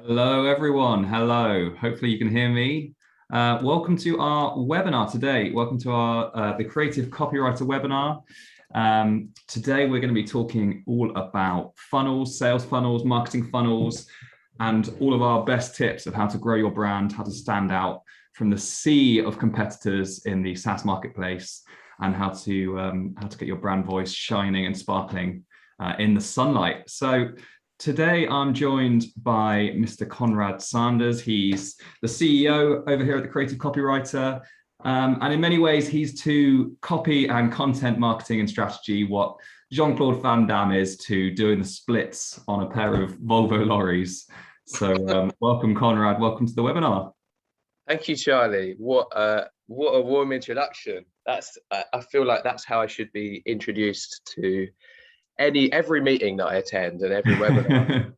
Hello, everyone. Hello. Hopefully you can hear me. Welcome to our webinar today. Welcome to our the Creative Copywriter webinar. Today we're going to be talking all about funnels, sales funnels, marketing funnels, and all of our best tips of how to grow your brand, how to stand out from the sea of competitors in the SaaS marketplace, and how to get your brand voice shining and sparkling in the sunlight. So today, I'm joined by Mr. Konrad Sanders. He's the CEO over here at the Creative Copywriter. And in many ways, he's to copy and content marketing and strategy what Jean-Claude Van Damme is to doing the splits on a pair of Volvo lorries. So welcome, Konrad. Welcome to the webinar. Thank you, Charlie. What a warm introduction. I feel like that's how I should be introduced to every meeting that I attend and every webinar.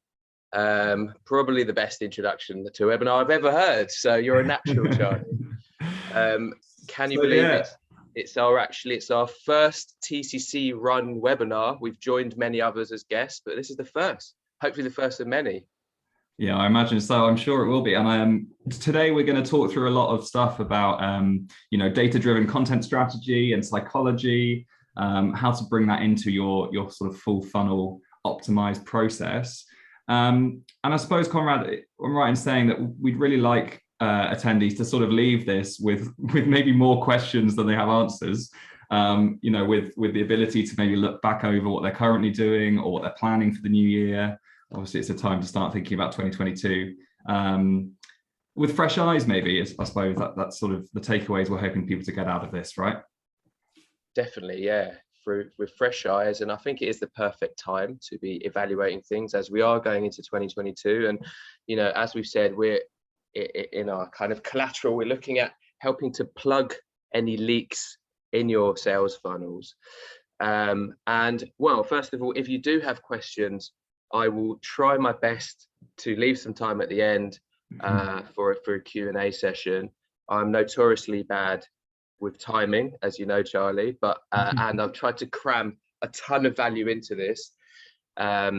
Probably the best introduction to a webinar I've ever heard. So you're a natural, Charlie. Can you believe it? It's our first TCC run webinar. We've joined many others as guests, but this is the first. Hopefully the first of many. Yeah, I imagine so. I'm sure it will be. And today we're going to talk through a lot of stuff about data-driven content strategy and psychology. How to bring that into your sort of full funnel optimized process. And I suppose, Conrad, I'm right in saying that we'd really like attendees to sort of leave this with maybe more questions than they have answers. With the ability to maybe look back over what they're currently doing or what they're planning for the new year. Obviously, it's a time to start thinking about 2022 with fresh eyes. Maybe I suppose that's sort of the takeaways we're hoping people to get out of this, right? Definitely, yeah, with fresh eyes. And I think it is the perfect time to be evaluating things as we are going into 2022. And, as we've said, we're in our kind of collateral, we're looking at helping to plug any leaks in your sales funnels. And well, first of all, if you do have questions, I will try my best to leave some time at the end for a Q&A session. I'm notoriously bad with timing, as you know, Charlie, but and I've tried to cram a ton of value into this. But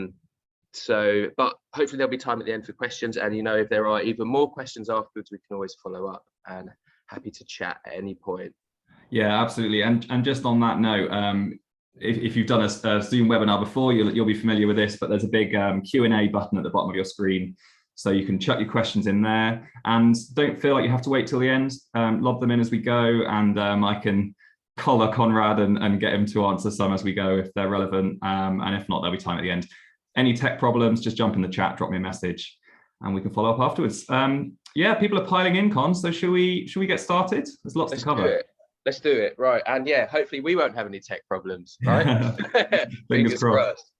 hopefully there'll be time at the end for questions. And if there are even more questions afterwards, we can always follow up, and happy to chat at any point. Yeah, absolutely. And just on that note, if you've done a Zoom webinar before, you'll be familiar with this, but there's a big Q&A button at the bottom of your screen. So you can chuck your questions in there, and don't feel like you have to wait till the end. Lob them in as we go, and I can collar Konrad and get him to answer some as we go if they're relevant. And if not, there'll be time at the end. Any tech problems, just jump in the chat, drop me a message, and we can follow up afterwards. Yeah, people are piling in, Con. So should we get started? There's lots to cover. Let's do it. Right. And yeah, hopefully we won't have any tech problems, right? Fingers crossed.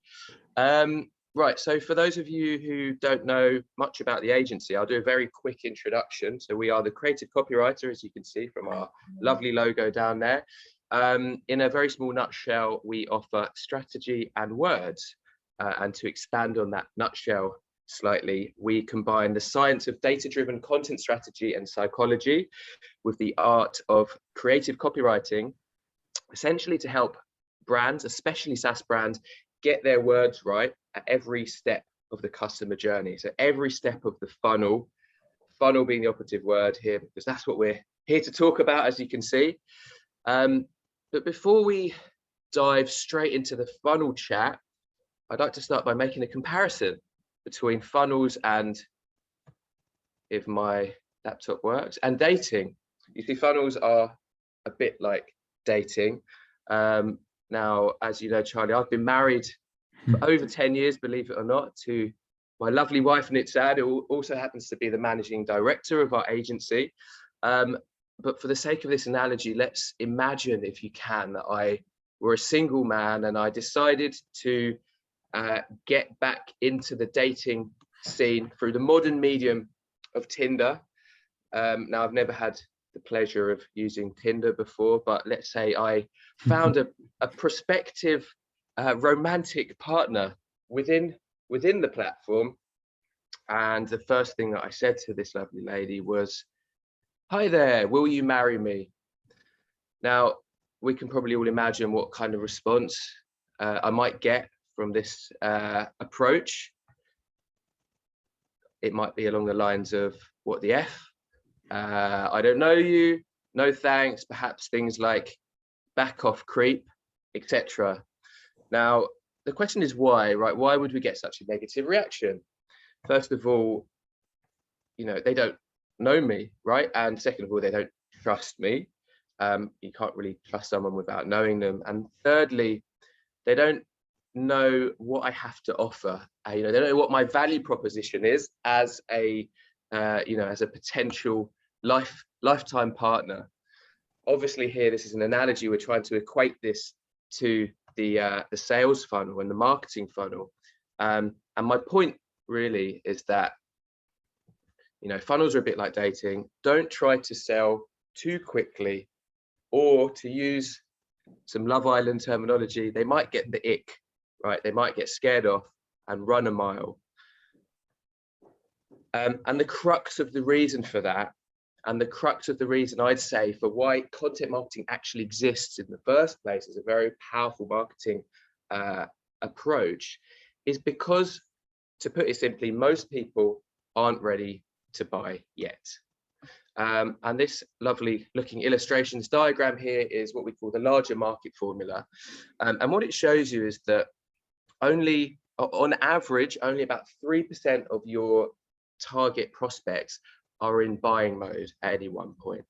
Right, so for those of you who don't know much about the agency, I'll do a very quick introduction. So we are the Creative Copywriter, as you can see from our lovely logo down there. In a very small nutshell, we offer strategy and words. And to expand on that nutshell slightly, we combine the science of data-driven content strategy and psychology with the art of creative copywriting, essentially to help brands, especially SaaS brands, get their words right at every step of the customer journey. So every step of the funnel being the operative word here, because that's what we're here to talk about, as you can see. But before we dive straight into the funnel chat, I'd like to start by making a comparison between funnels and, if my laptop works, and dating. You see, funnels are a bit like dating. Now, as you know, Charlie, I've been married for over 10 years, believe it or not, to my lovely wife, Nitzad, who also happens to be the managing director of our agency. But for the sake of this analogy, let's imagine, if you can, that I were a single man and I decided to get back into the dating scene through the modern medium of Tinder. Now, I've never had the pleasure of using Tinder before, but let's say I found a prospective romantic partner within the platform, and the first thing that I said to this lovely lady was, "Hi there, will you marry me?" Now, we can probably all imagine what kind of response I might get from this approach. it might be along the lines of what the F, I don't know you, no thanks, perhaps things like back off creep, etc. Now, the question is why, right? Why would we get such a negative reaction? First of all, they don't know me, right? And second of all, they don't trust me. You can't really trust someone without knowing them. And thirdly, they don't know what I have to offer. They don't know what my value proposition is as a, as a potential lifetime partner. Obviously here, this is an analogy. We're trying to equate this to the sales funnel and the marketing funnel. And my point really is that, funnels are a bit like dating. Don't try to sell too quickly, or to use some Love Island terminology, they might get the ick, right? They might get scared off and run a mile. And the crux of the reason for that, and the crux of the reason I'd say for why content marketing actually exists in the first place as a very powerful marketing approach, is because, to put it simply, most people aren't ready to buy yet. And this lovely looking illustrations diagram here is what we call the larger market formula. And what it shows you is that on average, only about 3% of your target prospects are in buying mode at any one point,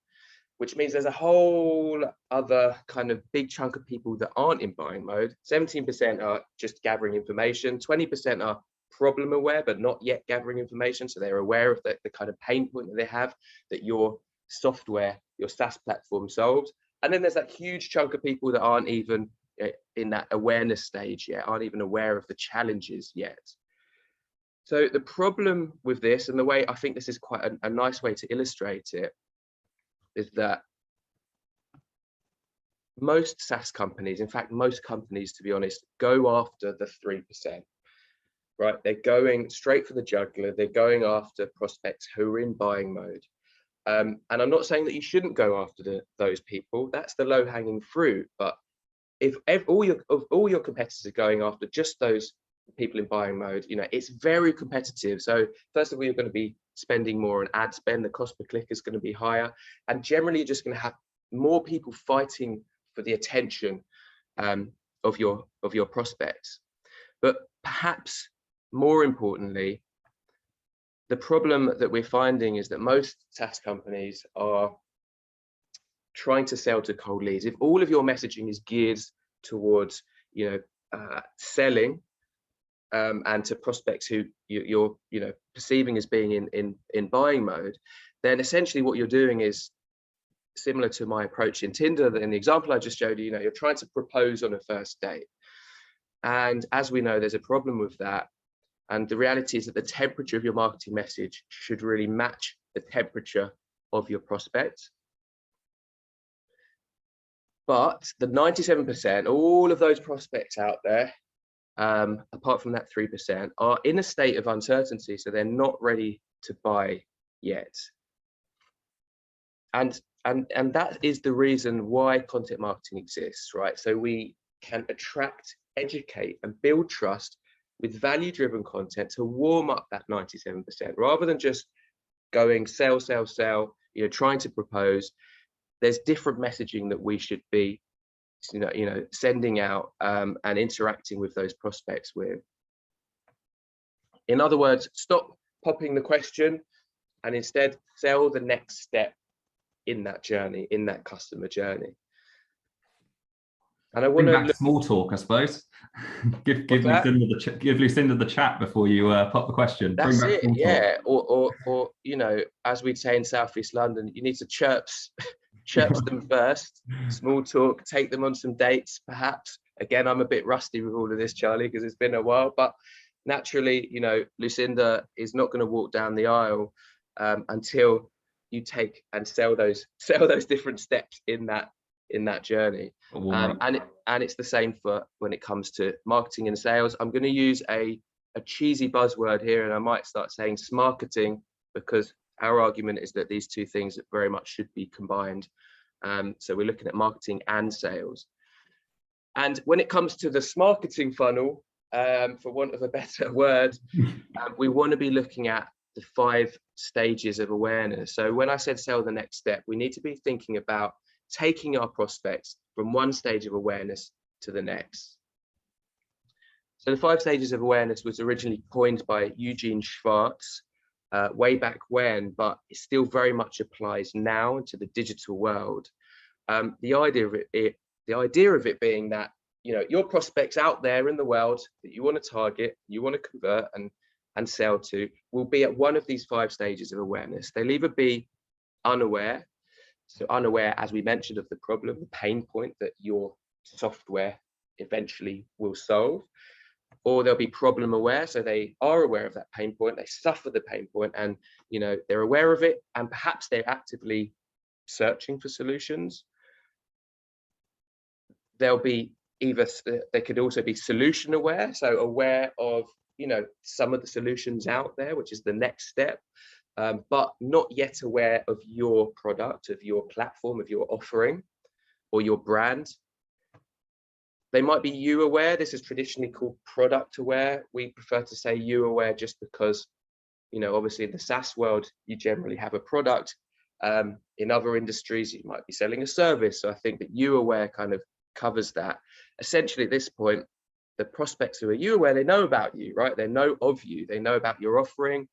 which means there's a whole other kind of big chunk of people that aren't in buying mode. 17% are just gathering information, 20% are problem aware but not yet gathering information, so they're aware of the kind of pain point that they have that your software, your SaaS platform solves. And then there's that huge chunk of people that aren't even in that awareness stage yet, aren't even aware of the challenges yet. So the problem with this, and the way I think this is quite a nice way to illustrate it, is that most SaaS companies, in fact most companies to be honest, go after the 3%. Right, they're going straight for the jugular. They're going after prospects who are in buying mode. And I'm not saying that you shouldn't go after those people. That's the low-hanging fruit. But if all your competitors are going after just those people in buying mode, it's very competitive. So first of all, you're going to be spending more on ad spend. The cost per click is going to be higher, and generally, you're just going to have more people fighting for the attention of your prospects. But perhaps more importantly, the problem that we're finding is that most SaaS companies are trying to sell to cold leads. If all of your messaging is geared towards, selling and to prospects who you're perceiving as being in buying mode, then essentially what you're doing is similar to my approach in Tinder. In the example I just showed you, you're trying to propose on a first date. And as we know, there's a problem with that. And the reality is that the temperature of your marketing message should really match the temperature of your prospects. But the 97%, all of those prospects out there, apart from that 3%, are in a state of uncertainty. So they're not ready to buy yet. And that is the reason why content marketing exists, right? So we can attract, educate, and build trust with value-driven content to warm up that 97%, rather than just going sell, trying to propose. There's different messaging that we should be, sending out and interacting with those prospects with. In other words, stop popping the question and instead sell the next step in that journey, in that customer journey. And I want to small talk, I suppose. give Lucinda the chat before you pop the question. That's it, yeah. Or as we'd say in Southeast London, you need to chirps them first. Small talk, take them on some dates, perhaps. Again, I'm a bit rusty with all of this, Charlie, because it's been a while. But naturally, Lucinda is not going to walk down the aisle until you take and sell those different steps in that journey. And it's the same for when it comes to marketing and sales. I'm going to use a cheesy buzzword here, and I might start saying smarketing, because our argument is that these two things very much should be combined. So we're looking at marketing and sales. And when it comes to the smarketing funnel, for want of a better word, we want to be looking at the 5 stages of awareness. So when I said sell the next step, we need to be thinking about taking our prospects from one stage of awareness to the next. So the 5 stages of awareness was originally coined by Eugene Schwartz way back when, but it still very much applies now into the digital world. The idea of it being that, you know, your prospects out there in the world that you want to target, you want to convert and sell to, will be at one of these 5 stages of awareness. They'll either be unaware, so unaware, as we mentioned, of the problem, the pain point that your software eventually will solve, or they'll be problem aware, so they are aware of that pain point, they suffer the pain point, and, you know, they're aware of it, and perhaps they're actively searching for solutions. They'll be they could also be solution aware, so aware of, you know, some of the solutions out there, which is the next step, but not yet aware of your product, of your platform, of your offering or your brand. They might be you aware. This is traditionally called product aware. We prefer to say you aware just because, you know, obviously in the SaaS world, you generally have a product. In other industries, you might be selling a service. So I think that you aware kind of covers that. Essentially, at this point, the prospects who are you aware, they know about you, right? They know of you, they know about your offering,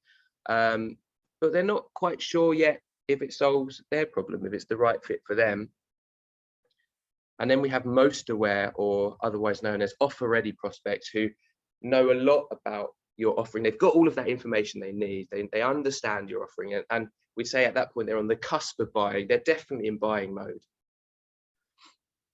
but they're not quite sure yet if it solves their problem, if it's the right fit for them. And then we have most aware, or otherwise known as offer ready prospects, who know a lot about your offering. They've got all of that information they need. They understand your offering, and we say at that point they're on the cusp of buying. They're definitely in buying mode.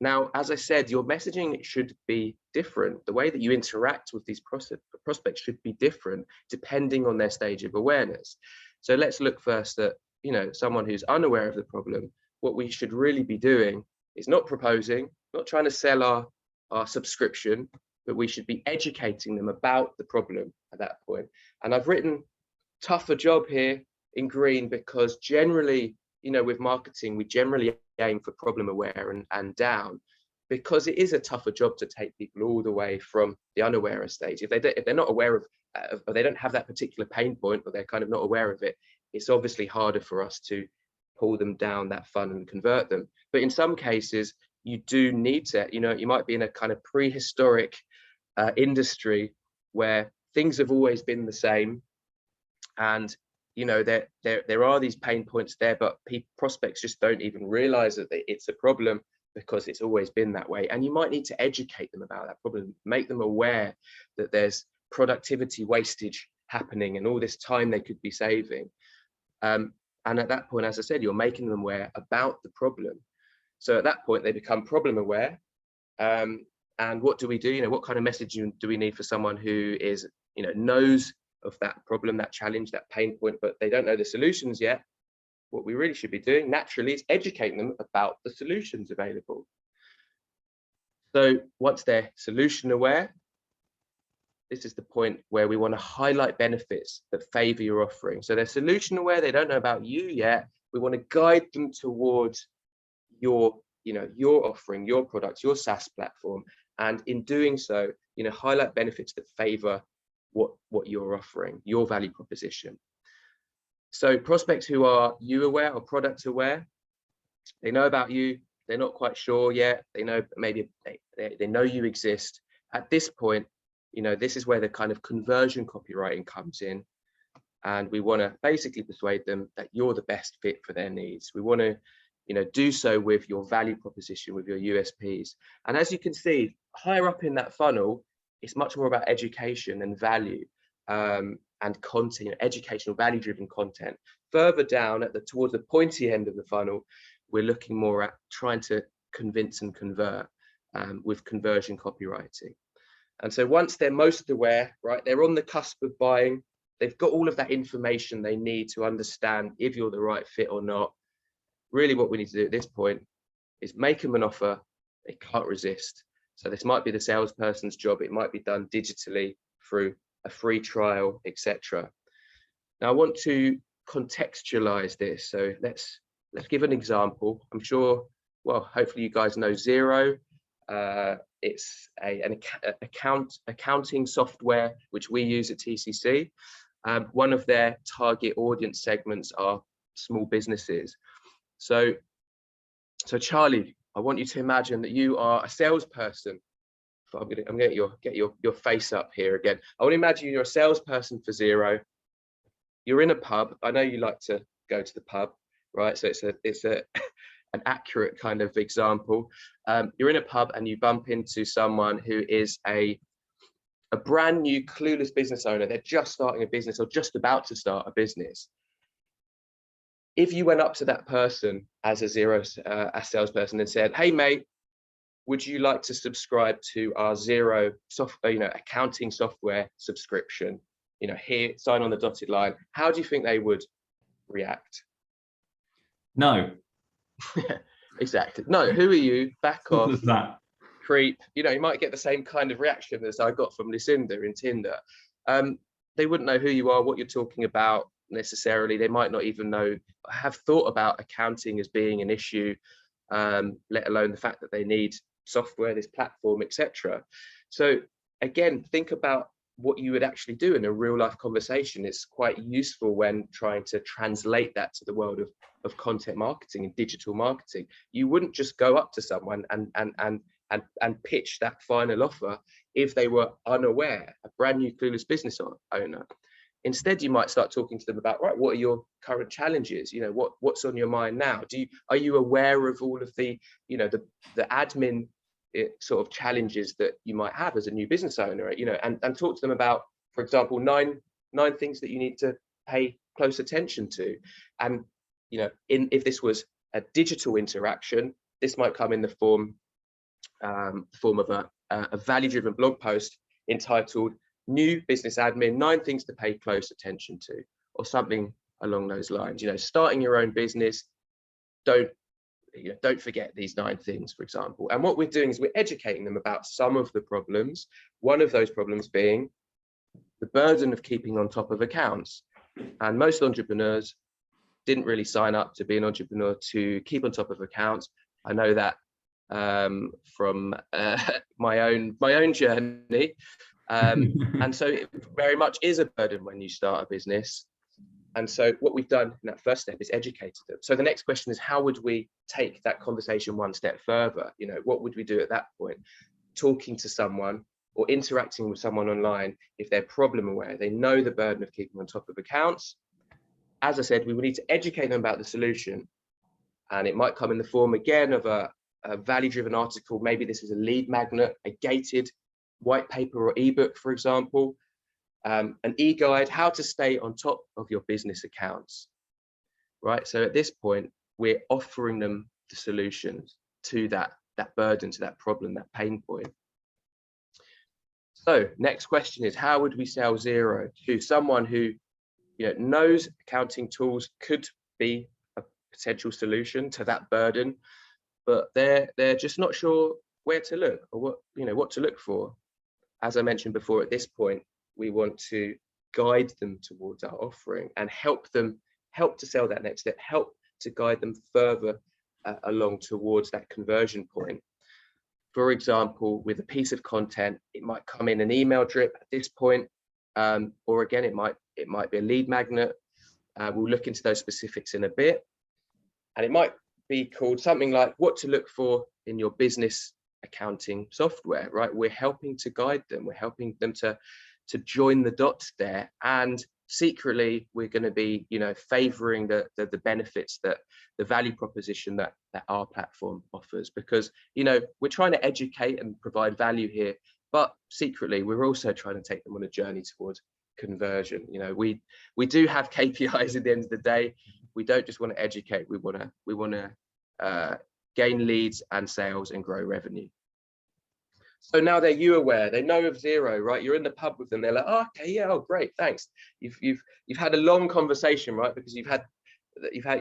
Now, as I said, your messaging should be different. The way that you interact with these prospects should be different depending on their stage of awareness. So let's look first at, you know, someone who's unaware of the problem. What we should really be doing is not proposing, not trying to sell our subscription, but we should be educating them about the problem at that point. And I've written tougher job here in green because generally, you know, with marketing, we generally aim for problem aware and down, because it is a tougher job to take people all the way from the unaware stage. If they're not aware of, or they don't have that particular pain point, or they're kind of not aware of it, it's obviously harder for us to pull them down that funnel and convert them. But in some cases, you do need to, you know, you might be in a kind of prehistoric industry where things have always been the same, and you know, there are these pain points there, but prospects just don't even realize that it's a problem because it's always been that way. And you might need to educate them about that problem, make them aware that there's productivity wastage happening and all this time they could be saving. And at that point, as I said, you're making them aware about the problem. So at that point, they become problem aware. And what do we do? You know, what kind of messaging do we need for someone who is, you know, knows of that problem, that challenge, that pain point, but they don't know the solutions yet? What we really should be doing naturally is educating them about the solutions available. So once they're solution aware, this is the point where we want to highlight benefits that favor your offering. So they're solution aware, they don't know about you yet. We want to guide them towards your, you know, your offering, your products, your SaaS platform. And in doing so, you know, highlight benefits that favor what you're offering, your value proposition. So prospects who are you aware or product aware, they know about you, they're not quite sure yet, they know maybe they know you exist. At this point, you know, this is where the kind of conversion copywriting comes in, and we want to basically persuade them that you're the best fit for their needs. We want to, you know, do so with your value proposition, with your USPs. And as you can see, higher up in that funnel, it's much more about education and value and content, you know, educational, value-driven content. Further down towards the pointy end of the funnel, we're looking more at trying to convince and convert with conversion copywriting. And so once they're most aware, right, they're on the cusp of buying, they've got all of that information they need to understand if you're the right fit or not. Really what we need to do at this point is make them an offer they can't resist. So this might be the salesperson's job. It might be done digitally through a free trial, etc. Now I want to contextualize this. So let's give an example. I'm sure, well, hopefully you guys know Xero. It's an accounting software which we use at TCC. One of their target audience segments are small businesses. So Charlie, I want you to imagine that you are a salesperson. I'm gonna get your face up here again. I want to imagine you're a salesperson for Xero. You're in a pub. I know you like to go to the pub, right? So it's an accurate kind of example. You're in a pub and you bump into someone who is a brand new clueless business owner. They're just starting a business or just about to start a business. If you went up to that person as a salesperson and said, "Hey mate, would you like to subscribe to our Xero software, accounting software subscription? Here, sign on the dotted line." How do you think they would react? No. Exactly. No. Who are you? Back off. What is that? Creep. You might get the same kind of reaction as I got from Lucinda in Tinder. They wouldn't know who you are, what you're talking about necessarily. They might not even have thought about accounting as being an issue, let alone the fact that they need software, this platform, etc. So again, think about what you would actually do in a real life conversation. It's quite useful when trying to translate that to the world of content marketing and digital marketing. You wouldn't just go up to someone and pitch that final offer if they were unaware, a brand new clueless business owner. Instead, you might start talking to them about, right, what are your current challenges? What's on your mind now? Are you aware of all of the admin sort of challenges that you might have as a new business owner? And talk to them about, for example, nine things that you need to pay close attention to. And if this was a digital interaction, this might come in the form of a value-driven blog post entitled "New Business Admin: 9 Things to Pay Close Attention to," or something along those lines. Starting your own business, don't forget these 9 things, for example. And what we're doing is we're educating them about some of the problems. One of those problems being the burden of keeping on top of accounts. And most entrepreneurs didn't really sign up to be an entrepreneur to keep on top of accounts. I know that from my own journey. And so it very much is a burden when you start a business. And so what we've done in that first step is educated them. So the next question is, how would we take that conversation one step further? What would we do at that point? Talking to someone or interacting with someone online, if they're problem aware, they know the burden of keeping on top of accounts. As I said, we would need to educate them about the solution. And it might come in the form again of a value-driven article. Maybe this is a lead magnet, a gated white paper or ebook, for example, an e-guide, how to stay on top of your business accounts, right? So at this point, we're offering them the solutions to that burden, to that problem, that pain point. So next question is, how would we sell Xero to someone who knows accounting tools could be a potential solution to that burden, but they're just not sure where to look or what to look for? As I mentioned before, at this point, we want to guide them towards our offering and help to sell that next step, help to guide them further along towards that conversion point. For example, with a piece of content, it might come in an email drip at this point, or again, it might be a lead magnet. We'll look into those specifics in a bit. And it might be called something like what to look for in your business accounting software, right? We're helping to guide them. We're helping them to join the dots there. And secretly, we're going to be, favoring the benefits, that the value proposition that our platform offers, because, we're trying to educate and provide value here, but secretly, we're also trying to take them on a journey towards conversion. We do have KPIs at the end of the day. We don't just want to educate. We want to gain leads and sales and grow revenue. So now they're aware, they know of Xero, right? You're in the pub with them. They're like, oh, okay, yeah, oh, great, thanks. You've had a long conversation, right? Because you've had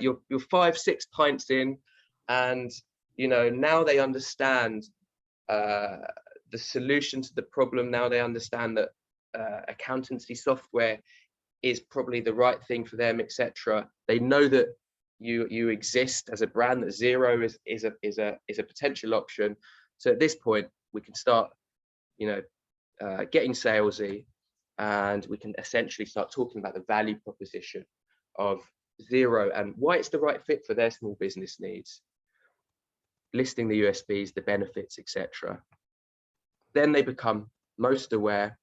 your 5-6 pints in, and now they understand the solution to the problem. Now they understand that accountancy software is probably the right thing for them, etc. They know that you exist as a brand, that Xero is a potential option. So at this point, we can start, getting salesy, and we can essentially start talking about the value proposition of Xero and why it's the right fit for their small business needs, listing the USPs, the benefits, etc. Then they become most aware,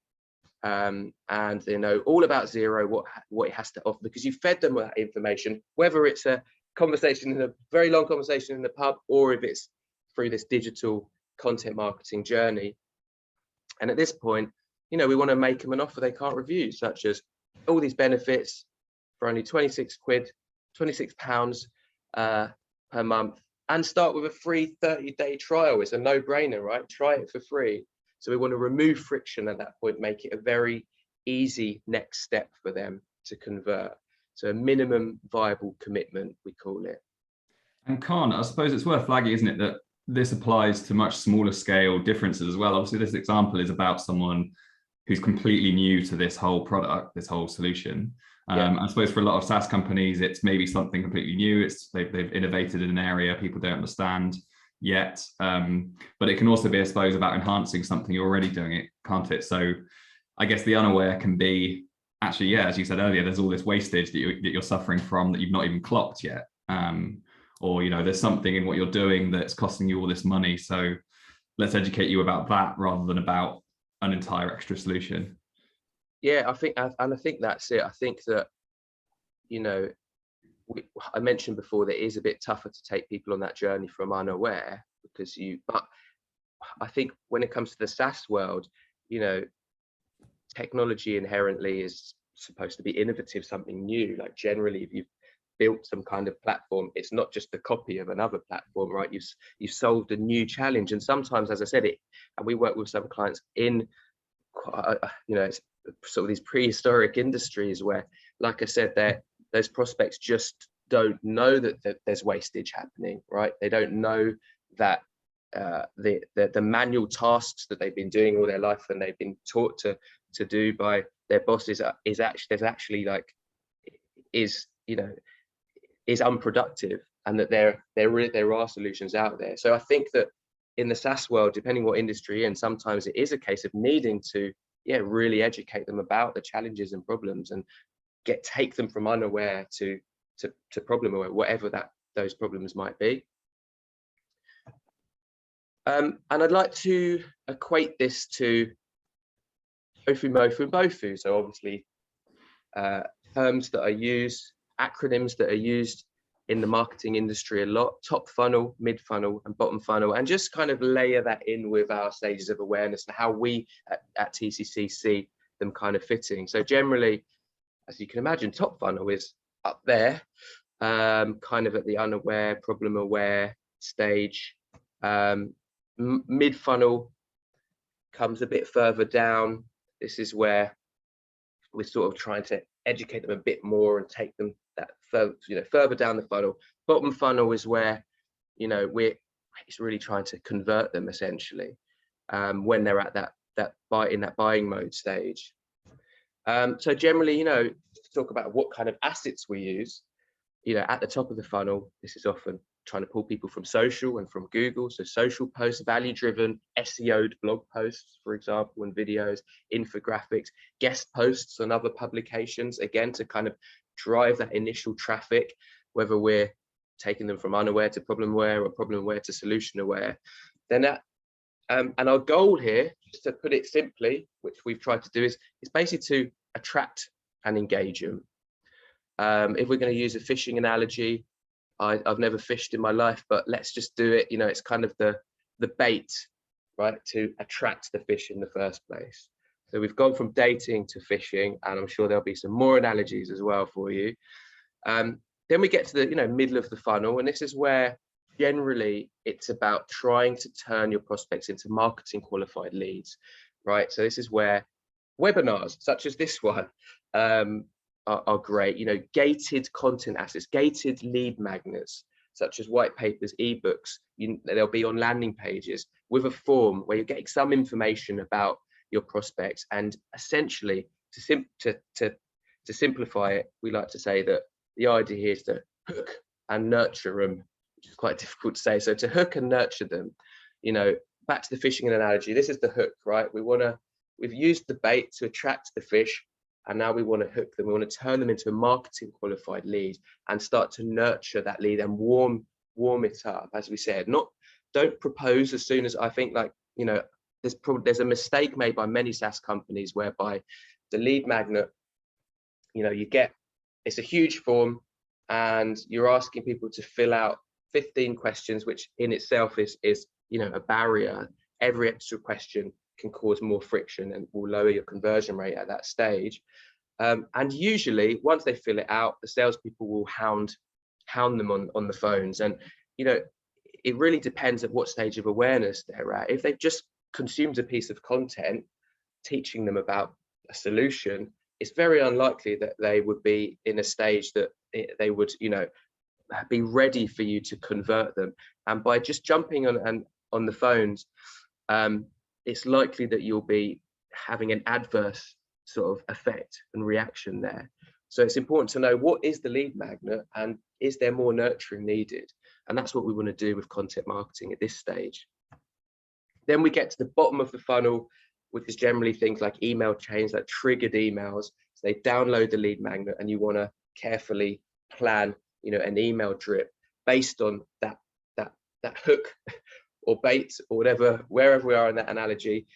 and they know all about Xero, what it has to offer, because you fed them with that information, whether it's a conversation in a very long conversation in the pub, or if it's through this digital content marketing journey. And at this point, we want to make them an offer they can't refuse, such as all these benefits for only 26 pounds per month, and start with a free 30-day trial. It's a no-brainer, right? Try it for free. So we want to remove friction at that point, make it a very easy next step for them to convert. So a minimum viable commitment, we call it. And Con, I suppose it's worth flagging, isn't it, that this applies to much smaller scale differences as well. Obviously, this example is about someone who's completely new to this whole product, this whole solution. I suppose for a lot of SaaS companies, it's maybe something completely new. They've innovated in an area people don't understand yet. But it can also be, I suppose, about enhancing something you're already doing, it, can't it? So I guess the unaware can be, actually, yeah, as you said earlier, there's all this wastage that you're suffering from that you've not even clocked yet. Or, there's something in what you're doing that's costing you all this money. So let's educate you about that rather than about an entire extra solution. Yeah, I think that's it. I think that, I mentioned before that it is a bit tougher to take people on that journey from unaware, but I think when it comes to the SaaS world, technology inherently is supposed to be innovative, something new. Like generally, if you've built some kind of platform, it's not just a copy of another platform, right? You've solved a new challenge. And sometimes, as I said, and we work with some clients in it's sort of these prehistoric industries where, like I said, those prospects just don't know that there's wastage happening, right? They don't know that the manual tasks that they've been doing all their life and they've been taught to do by their bosses is unproductive, and that there are solutions out there. So I think that in the SaaS world, depending what industry you're in, sometimes it is a case of needing to really educate them about the challenges and problems, and take them from unaware to problem aware, whatever those problems might be. And I'd like to equate this to ToFu, MoFu, and BoFu. So obviously, terms that are used, acronyms that are used in the marketing industry a lot: top funnel, mid funnel, and bottom funnel, and just kind of layer that in with our stages of awareness and how we at TCC see them kind of fitting. So generally, as you can imagine, top funnel is up there, kind of at the unaware, problem aware stage. Mid funnel comes a bit further down. This is where we're sort of trying to educate them a bit more and take them that further down the funnel. Bottom funnel is where it's really trying to convert them essentially, when they're at that buying mode stage. So generally, to talk about what kind of assets we use, at the top of the funnel, this is often trying to pull people from social and from Google. So social posts, value-driven, SEO'd blog posts, for example, and videos, infographics, guest posts on other publications, again, to kind of drive that initial traffic, whether we're taking them from unaware to problem aware or problem aware to solution aware. Then and our goal here, just to put it simply, which we've tried to do, is basically to attract and engage them. If we're going to use a fishing analogy, I've never fished in my life, but let's just do it. It's kind of the bait, right, to attract the fish in the first place. So we've gone from dating to fishing, and I'm sure there'll be some more analogies as well for you. Then we get to the middle of the funnel, and this is where generally it's about trying to turn your prospects into marketing qualified leads, right? So this is where webinars such as this one are great. Gated content assets, gated lead magnets, such as white papers, ebooks. They'll be on landing pages with a form where you're getting some information about your prospects. And essentially, to simplify it, we like to say that the idea here is to hook and nurture them, which is quite difficult to say. So to hook and nurture them, back to the fishing analogy, this is the hook, right? We want to we've used the bait to attract the fish, and now we want to hook them. We want to turn them into a marketing qualified lead and start to nurture that lead and warm it up, as we said. Don't propose as soon as, I think, like, you know, there's a mistake made by many SaaS companies whereby the lead magnet, you know, it's a huge form and you're asking people to fill out 15 questions, which in itself is, you know, a barrier. Every extra question can cause more friction and will lower your conversion rate at that stage. And usually once they fill it out, the salespeople will hound them on the phones. And, you know, it really depends at what stage of awareness they're at. If they've just consumed a piece of content teaching them about a solution, it's very unlikely that they would be in a stage that they would, you know, be ready for you to convert them. And by just jumping on the phones, it's likely that you'll be having an adverse sort of effect and reaction there. So it's important to know, what is the lead magnet and is there more nurturing needed? And that's what we want to do with content marketing at this stage. Then we get to the bottom of the funnel, which is generally things like email chains, like triggered emails. So they download the lead magnet and you want to carefully plan, you know, an email drip based on that hook or bait or whatever, wherever we are in that analogy,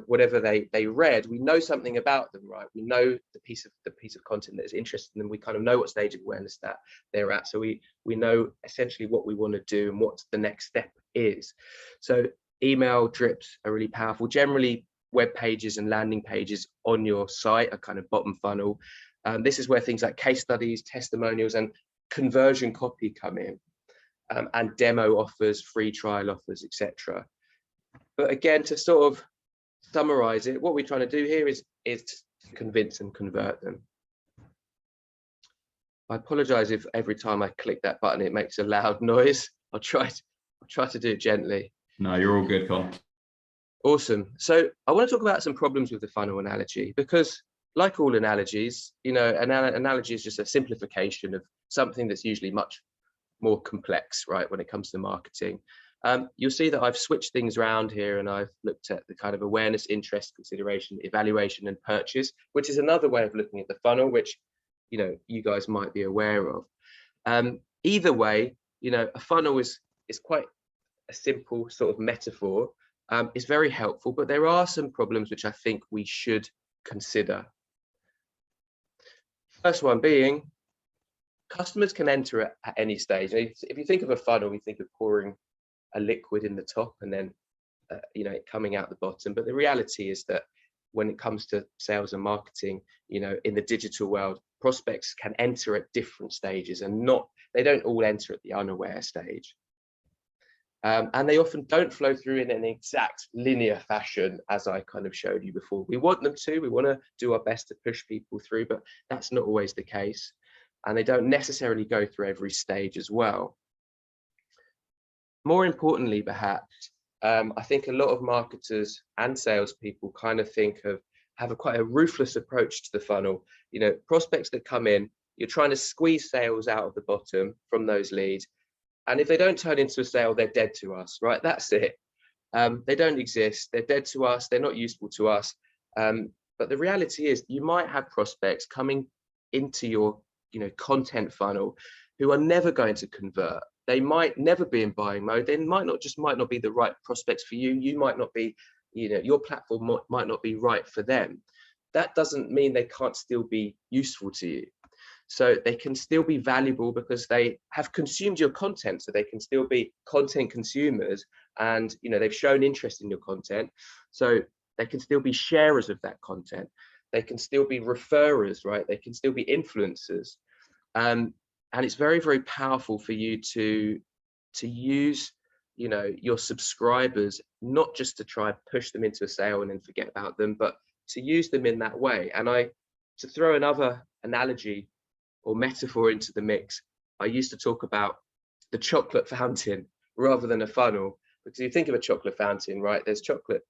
whatever they read, we know something about them, right? We know the piece of content that is interesting, and we kind of know what stage of awareness that they're at. So we know essentially what we want to do and what the next step is. So email drips are really powerful. Generally, web pages and landing pages on your site are kind of bottom funnel. This is where things like case studies, testimonials, and conversion copy come in, and demo offers, free trial offers, etc. But again, to sort of summarize it, what we're trying to do here is to convince and convert them. I apologize if every time I click that button it makes a loud noise. I'll try to do it gently. No, you're all good, Con. Awesome. So I want to talk about some problems with the funnel analogy, because like all analogies, you know, an analogy is just a simplification of something that's usually much more complex, right, when it comes to marketing. You'll see that I've switched things around here and I've looked at the kind of awareness, interest, consideration, evaluation, and purchase, which is another way of looking at the funnel, which, you know, you guys might be aware of. Either way, you know, a funnel is quite a simple sort of metaphor. It's very helpful, but there are some problems which I think we should consider. First one being, customers can enter at any stage. If you think of a funnel, we think of pouring a liquid in the top and then you know, it coming out the bottom. But the reality is that when it comes to sales and marketing, you know, in the digital world, prospects can enter at different stages, and they don't all enter at the unaware stage. And they often don't flow through in an exact linear fashion, as I kind of showed you before. We want them to, we want to do our best to push people through, but that's not always the case. And they don't necessarily go through every stage as well. More importantly, perhaps, I think a lot of marketers and salespeople kind of have quite a ruthless approach to the funnel. You know, prospects that come in, you're trying to squeeze sales out of the bottom from those leads. And if they don't turn into a sale, they're dead to us, right? That's it. They don't exist. They're dead to us. They're not useful to us. But the reality is, you might have prospects coming into your, you know, content funnel who are never going to convert. They might never be in buying mode. They might not be the right prospects for you. You might not be, you know, your platform might not be right for them. That doesn't mean they can't still be useful to you. So they can still be valuable because they have consumed your content. So they can still be content consumers, and, you know, they've shown interest in your content. So they can still be sharers of that content. They can still be referrers, right? They can still be influencers. And it's very, very powerful for you to use, you know, your subscribers, not just to try and push them into a sale and then forget about them, but to use them in that way. And to throw another analogy or metaphor into the mix, I used to talk about the chocolate fountain rather than a funnel, because you think of a chocolate fountain, right? There's chocolate,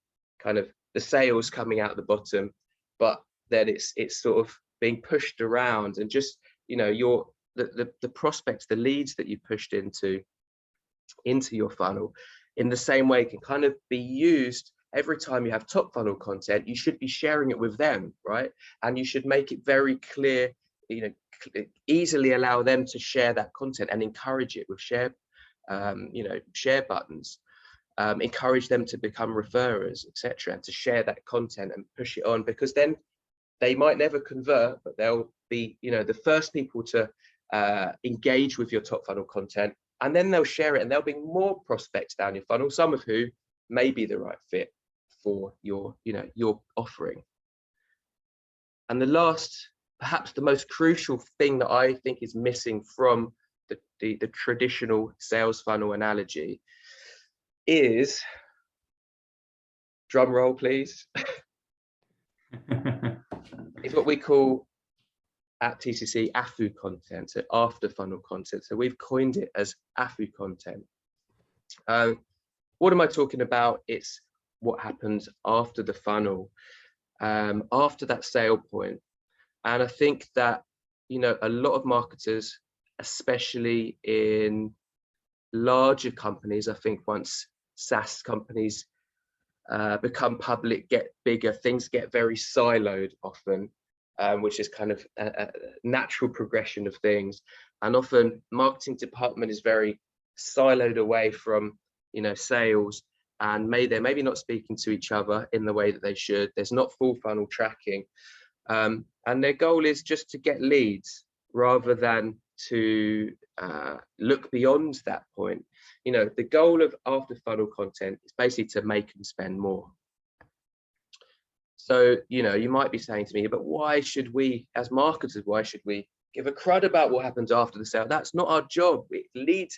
kind of the sales coming out the bottom, but then it's sort of being pushed around, and just, you know, the prospects, the leads that you pushed into your funnel in the same way can kind of be used every time you have top funnel content, you should be sharing it with them, right? And you should make it very clear, you know, easily allow them to share that content and encourage it with share, you know, share buttons. Encourage them to become referrers, etc., and to share that content and push it on, because then they might never convert, but they'll be, you know, the first people to engage with your top funnel content, and then they'll share it, and there'll be more prospects down your funnel, some of who may be the right fit for your, you know, your offering. And the last, perhaps the most crucial thing that I think is missing from the traditional sales funnel analogy is, drum roll please, is what we call at TCC AfFu content, so after funnel content. So we've coined it as AfFu content. What am I talking about? It's what happens after the funnel, after that sale point. And I think that, you know, a lot of marketers, especially in larger companies, I think once SaaS companies become public, get bigger, things get very siloed often, which is kind of a natural progression of things. And often marketing department is very siloed away from, you know, sales, and they're maybe not speaking to each other in the way that they should. There's not full funnel tracking, and their goal is just to get leads rather than to look beyond that point. You know, the goal of after funnel content is basically to make them spend more. So, you know, you might be saying to me, but why should we, as marketers, why should we give a crud about what happens after the sale? That's not our job. Lead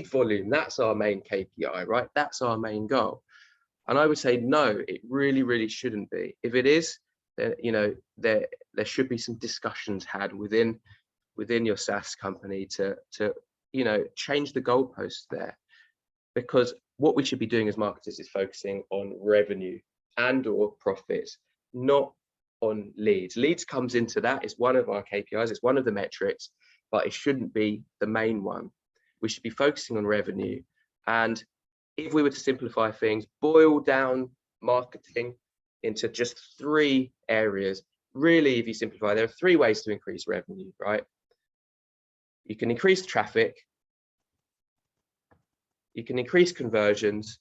volume, that's our main KPI, right? That's our main goal. And I would say, no, it really, really shouldn't be. If it is, then, you know, there should be some discussions had within your SaaS company to you know, change the goalposts there, because what we should be doing as marketers is focusing on revenue and or profits, not on leads. Leads comes into that. It's one of our KPIs, it's one of the metrics, but it shouldn't be the main one. We should be focusing on revenue. And if we were to simplify things, boil down marketing into just 3 areas, really, if you simplify, there are 3 ways to increase revenue, right? You can increase traffic, you can increase conversions.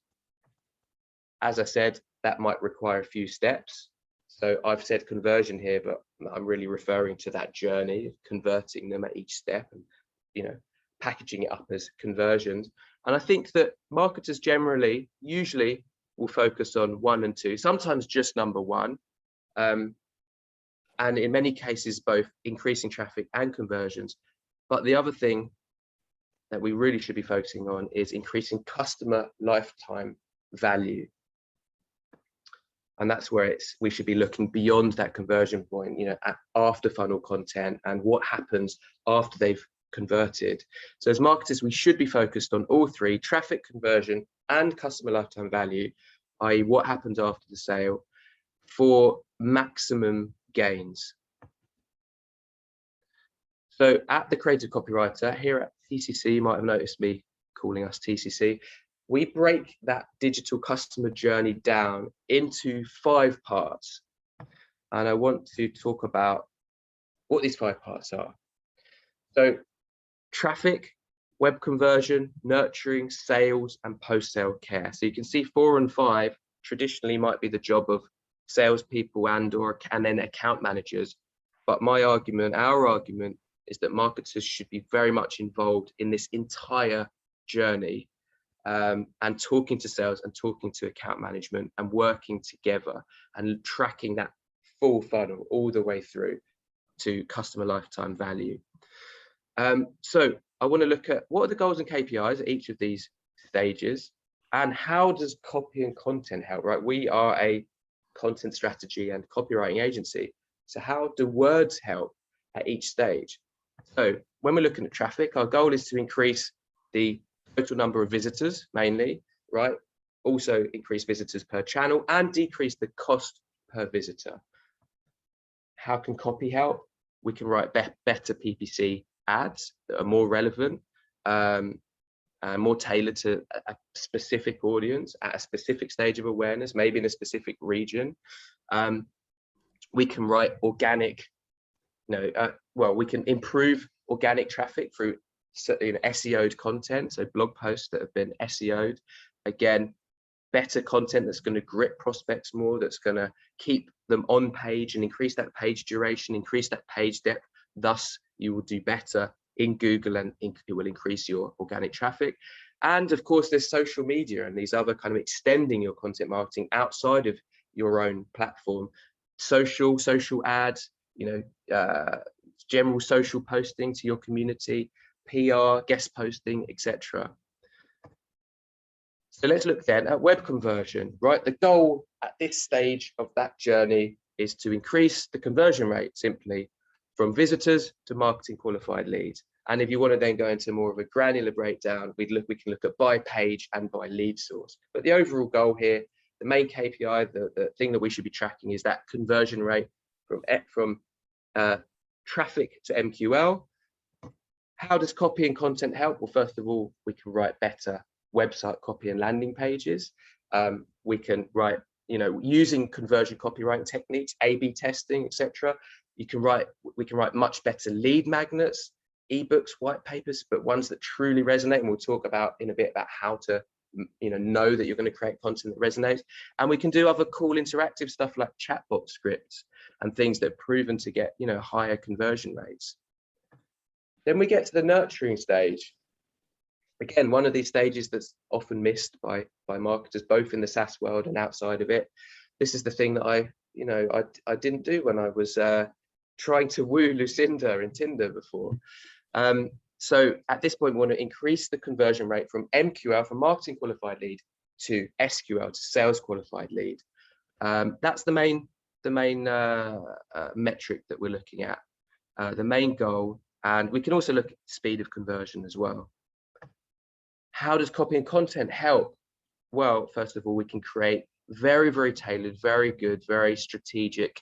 As I said, that might require a few steps. So I've said conversion here, but I'm really referring to that journey of converting them at each step and, you know, packaging it up as conversions. And I think that marketers generally, usually will focus on 1 and 2, sometimes just number 1. And in many cases, both increasing traffic and conversions. But the other thing that we really should be focusing on is increasing customer lifetime value. And that's where we should be looking beyond that conversion point, you know, at after funnel content and what happens after they've converted. So as marketers, we should be focused on all 3, traffic, conversion, and customer lifetime value, i.e. what happens after the sale, for maximum gains. So at the Creative Copywriter here at TCC, you might have noticed me calling us TCC, we break that digital customer journey down into 5 parts. And I want to talk about what these 5 parts are. So traffic, web conversion, nurturing, sales, and post-sale care. So you can see 4 and 5 traditionally might be the job of salespeople and then account managers. But my argument, our argument, is that marketers should be very much involved in this entire journey, and talking to sales and talking to account management and working together and tracking that full funnel all the way through to customer lifetime value. So I want to look at what are the goals and KPIs at each of these stages, and how does copy and content help, right? We are a content strategy and copywriting agency. So how do words help at each stage? So when we're looking at traffic, our goal is to increase the total number of visitors mainly, right? Also increase visitors per channel and decrease the cost per visitor. How can copy help? We can write better PPC ads that are more relevant. more tailored to a specific audience at a specific stage of awareness, maybe in a specific region. We can write organic, well, we can improve organic traffic through SEO'd content, so blog posts that have been SEO'd. Again, better content that's going to grip prospects more, that's going to keep them on page and increase that page duration, increase that page depth. Thus, you will do better in Google, and it will increase your organic traffic. And of course, there's social media and these other kind of extending your content marketing outside of your own platform. Social ads, general social posting to your community, PR, guest posting, etc. So let's look then at web conversion, right? The goal at this stage of that journey is to increase the conversion rate simply from visitors to marketing qualified leads. And if you want to then go into more of a granular breakdown, we can look at by page and by lead source. But the overall goal here, the main KPI, the thing that we should be tracking is that conversion rate from traffic to MQL. How does copy and content help? Well, first of all, we can write better website copy and landing pages. We can write, using conversion copywriting techniques, A/B testing, etc. We can write much better lead magnets, ebooks, white papers, but ones that truly resonate. And we'll talk about in a bit about how to, know that you're going to create content that resonates. And we can do other cool interactive stuff like chatbot scripts and things that have proven to get, higher conversion rates. Then we get to the nurturing stage. Again, one of these stages that's often missed by marketers, both in the SaaS world and outside of it. This is the thing that I didn't do when I was trying to woo Lucinda in Tinder before. So at this point, we want to increase the conversion rate from MQL, from marketing qualified lead, to SQL, to sales qualified lead. That's the main metric that we're looking at, the main goal. And we can also look at speed of conversion as well. How does copy and content help? Well, first of all, we can create very, very tailored, very good, very strategic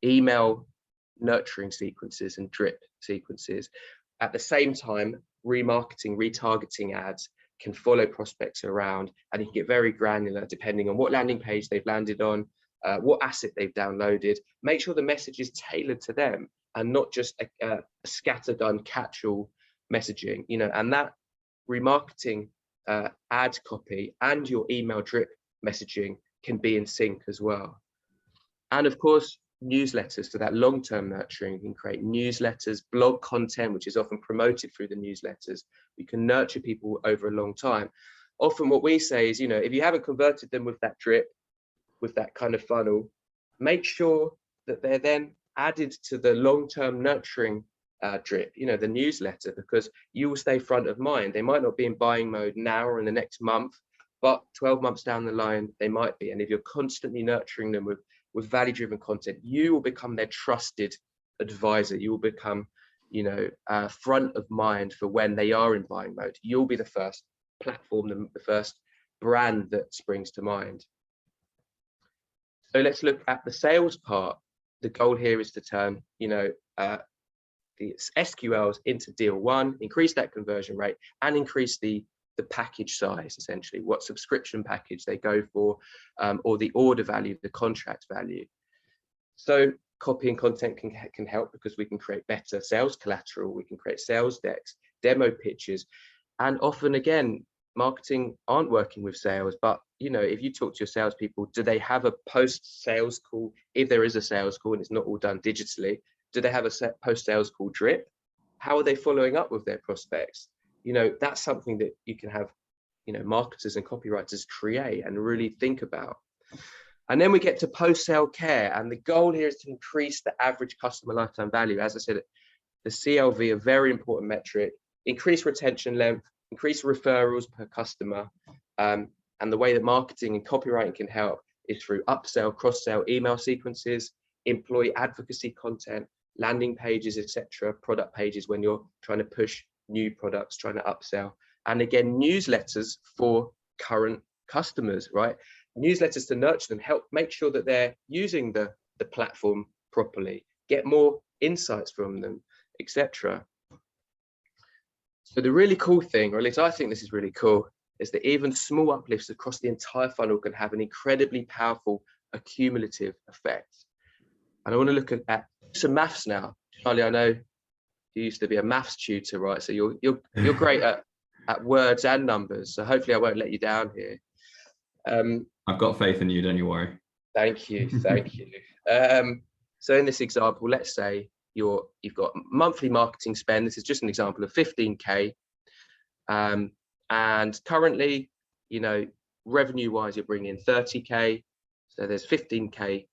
email nurturing sequences and drip sequences. At the same time, remarketing, retargeting ads can follow prospects around, and you can get very granular depending on what landing page they've landed on, what asset they've downloaded. Make sure the message is tailored to them and not just a scattergun catch-all messaging, and that remarketing ad copy and your email drip messaging can be in sync as well. And of course, newsletters, so that long-term nurturing. You can create newsletters, blog content, which is often promoted through the newsletters. You can nurture people over a long time. Often what we say is, if you haven't converted them with that drip, with that kind of funnel, make sure that they're then added to the long-term nurturing drip, the newsletter, because you will stay front of mind. They might not be in buying mode now or in the next month, but 12 months down the line, they might be. And if you're constantly nurturing them with value-driven content, you will become their trusted advisor. You will become, front of mind for when they are in buying mode. You'll be the first platform, the first brand that springs to mind. So let's look at the sales part. The goal here is to turn, the SQLs into deal one, increase that conversion rate, and increase the package size, essentially, what subscription package they go for, or the order value, the contract value. So copy and content can help, because we can create better sales collateral, we can create sales decks, demo pitches, and often, again, marketing aren't working with sales, but if you talk to your salespeople, do they have a post-sales call? If there is a sales call and it's not all done digitally, do they have a post-sales call drip? How are they following up with their prospects? That's something that you can have, marketers and copywriters create and really think about. And then we get to post-sale care. And the goal here is to increase the average customer lifetime value. As I said, the CLV, a very important metric, increase retention length, increase referrals per customer. And the way that marketing and copywriting can help is through upsell, cross-sell email sequences, employee advocacy content, landing pages, etc., product pages when you're trying to push new products, trying to upsell, and again, newsletters for current customers, right? Newsletters to nurture them, help make sure that they're using the platform properly, get more insights from them, etc. So the really cool thing, or at least I think this is really cool, is that even small uplifts across the entire funnel can have an incredibly powerful accumulative effect. And I want to look at some maths now. Charlie, I know you used to be a maths tutor, right? So you're great at words and numbers. So hopefully I won't let you down here. I've got faith in you, don't you worry. Thank you, thank you. So in this example, let's say you've got monthly marketing spend. This is just an example of 15K. And currently, you know, revenue wise, you're bringing in 30K. So there's 15K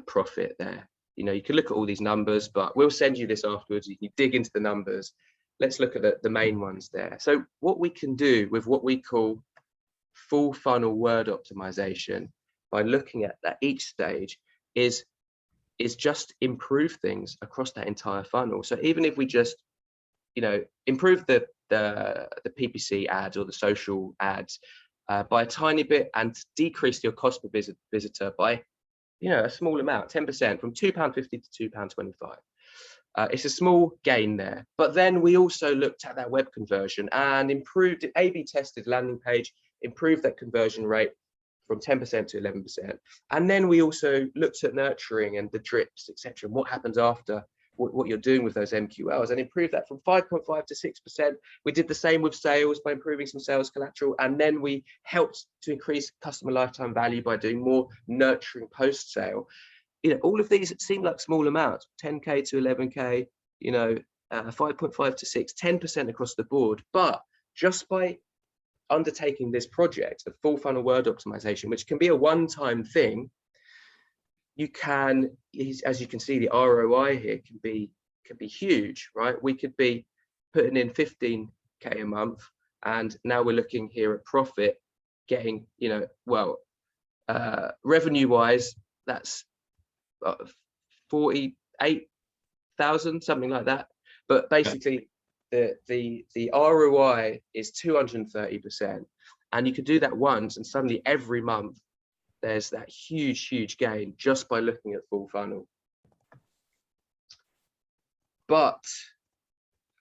profit there. You know, you can look at all these numbers, but we'll send you this afterwards. You can dig into the numbers. Let's look at the main ones there. So what we can do with what we call full funnel word optimization by looking at that each stage is just improve things across that entire funnel. So even if we just, you know, improve the PPC ads or the social ads by a tiny bit and decrease your cost per visitor by, you know, a small amount, 10%, from £2.50 to £2.25. It's a small gain there. But then we also looked at that web conversion and improved it, A/B tested landing page, improved that conversion rate from 10% to 11%. And then we also looked at nurturing and the drips, etc., and what happens after what you're doing with those MQLs, and improved that from 5.5 to 6%. We did the same with sales by improving some sales collateral, and then we helped to increase customer lifetime value by doing more nurturing post sale. You know, all of these seem like small amounts, 10K to 11K, you know, 5.5 to 6, 10% across the board. But just by undertaking this project of full funnel word optimization, which can be a one-time thing, you can, as you can see, the ROI here can be huge, right? We could be putting in 15K a month, and now we're looking here at profit, getting, you know, well, revenue wise, that's 48,000, something like that. But basically, the ROI is 230%, and you could do that once, and suddenly every month there's that huge gain just by looking at full funnel. But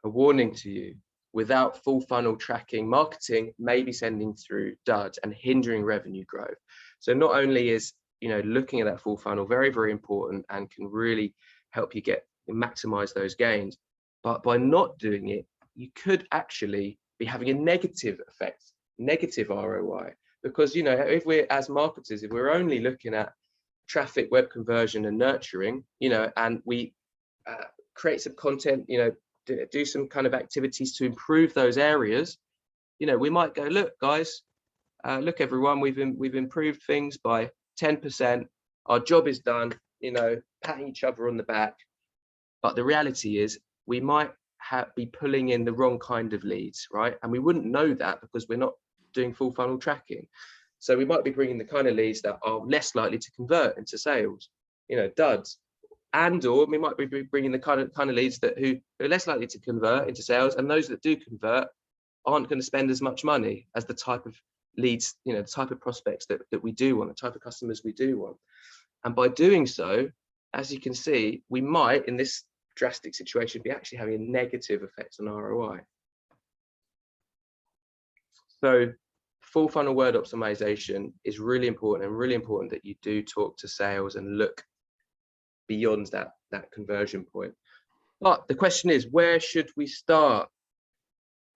a warning to you, without full funnel tracking, marketing may be sending through duds and hindering revenue growth. So not only is, you know, looking at that full funnel very important and can really help you maximize those gains, but by not doing it, you could actually be having a negative effect, negative ROI. Because, you know, if we're, as marketers, if we're only looking at traffic, web conversion and nurturing, you know, and we create some content, you know, do some kind of activities to improve those areas, you know, we might go, look guys, look everyone, we've improved things by 10%, our job is done, you know, patting each other on the back. But the reality is we might be pulling in the wrong kind of leads, right? And we wouldn't know that because we're not doing full funnel tracking. So we might be bringing the kind of leads that are less likely to convert into sales, you know, duds. And or we might be bringing the kind of leads that who are less likely to convert into sales, and those that do convert aren't going to spend as much money as the type of leads, you know, the type of prospects that we do want, the type of customers we do want. And by doing so, as you can see, we might, in this drastic situation, be actually having a negative effect on ROI. So full funnel word optimization is really important, and really important that you do talk to sales and look beyond that conversion point. But the question is, where should we start?